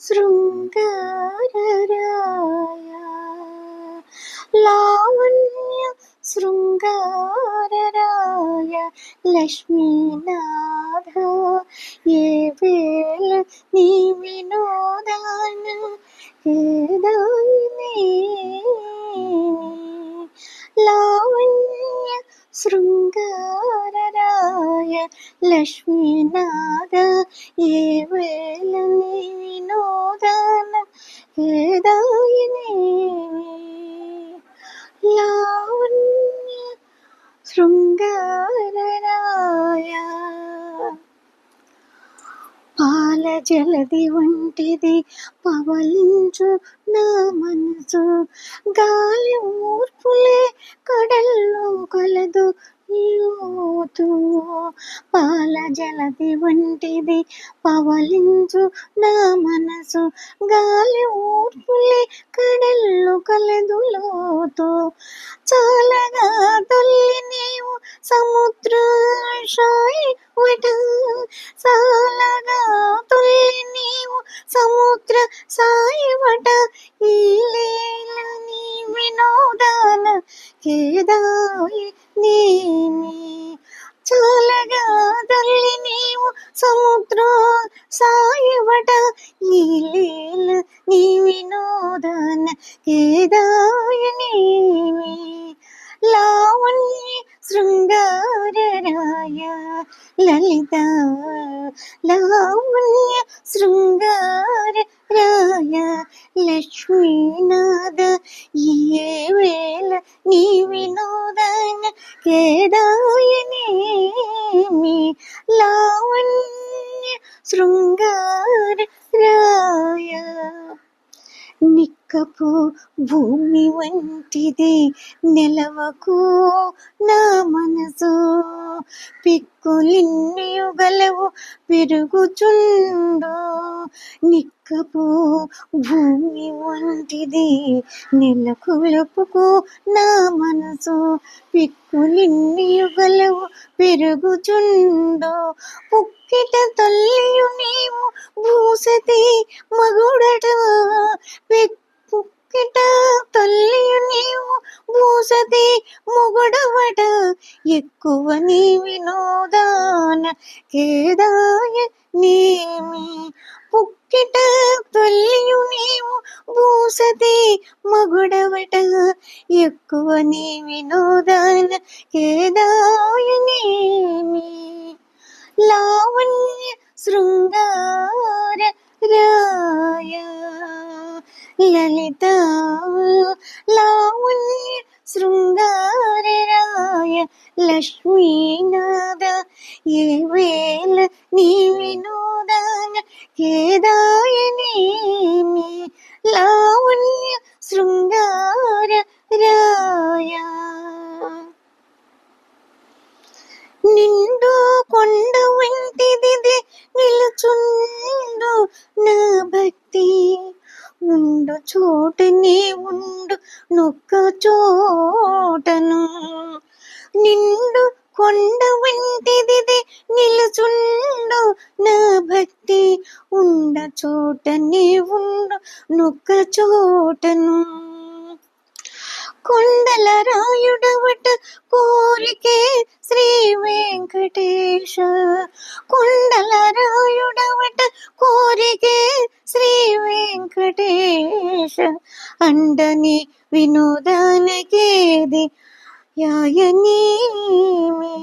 శృంగారరాయ లావణ్య శృంగారరాయ లక్ష్మీనాథ ఏ వేళ నీ వినోదాన హేదాయిని లావణ్య శృంగారరాయ లక్ష్మీనాథ ఏ వేళ నీ వినోదాన హేదాయిని లావణ్య శృంగారరాయ పాల జలది వంటిది పవలించు నా మనసు గాలి ఊర్పులే కడల్లో కలదు లోతు పాల జలది వంటిది పవలించు నా మనసు గాలి ఊర్పులే కడల్లో కలదు లోతు చాలగా తొల్లి నీవు సముద్ర సాయి వట చాలగా తొల్లి నీవు సముద్ర సాయి వట ఈ లీల నీ వినోదాన కేదాయి నీమి చాలగా తల్లి నీవు సముద్ర సాయి వట ఈ లీల నీ వినోదాన కేదాయి నీమి లావణ్య శృంగారరాయ లలిత లావణ్య శృంగారరాయ లక్ష్మీనాథ ఏ వేళ నీ వినోదాన కేదాయనేమి లావణ్య శృంగారరాయ నిక్కపు భూమి వంటిది నెలవకు నా మనసు పిక్కులిన్ని యుగలవు పెరుగుచుండు నిక్కపు భూమి వంటిది నెలకొలపుకు నా మనసు పిక్కులిన్ని యుగలవు పెరుగుచుండు పుక్కిట తల్లియు నీవు భూసతి మగుడట పుక్కిట తల్లియు నీవు భూసతి మొగుడవట ఎక్కువ నీ వినోదాన కేదాయ నేమి పుక్కిట తల్లియు నీవు భూసతి మగుడవట ఎక్కువ నీ వినోదాన కేదాయ నేమి లావణ్య శృంగార రాయ లలిత లావణ్య శృంగారరాయ లక్ష్మీనాథ ఏ వేళ నీ వినోదాన కేదాయనేమి లావణ్య శృంగారరాయ నిండు కొండ వంటిది నిలుచుండు నా భక్తి ఉండు చోటనే ఉండు నొక్క చోటను నిండు కొండ వంటిది నిలుచుండు నా భక్తి ఉండ చోటనే ఉండు నొక్క చోటను కొండల రాయుడవట కోరికే శ్రీ వెంకటేశ కొండల రాయుడవట కోరికే శ్రీ వెంకటేశ అండని వినోదానకేది యాయనేమి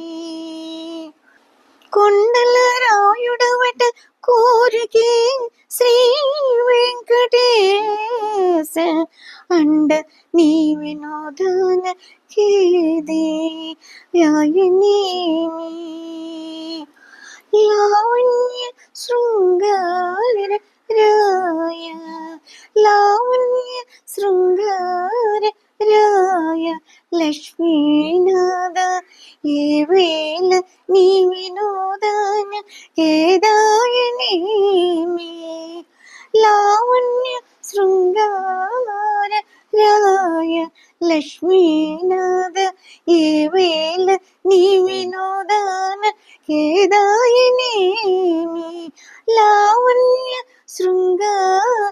కొండల రాయుడవట కోరికే శ్రీ వెంకటేశ అండ నీ వినోదాన కేది యాయనేమి లావణ్య శృంగార రాయ లావణ్య శృంగార రాయ లక్ష్మీనాథ ఏ వేళ నీ వినోదాన కేదాయనేమి లావణ్య శృంగార రాయ లక్ష్మీనాథ ఏ వేళ నీ వినోదాన కేదాయనేమి లావణ్య శృంగారరాయ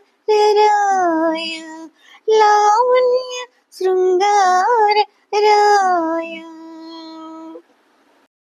లావణ్య శృంగారరాయ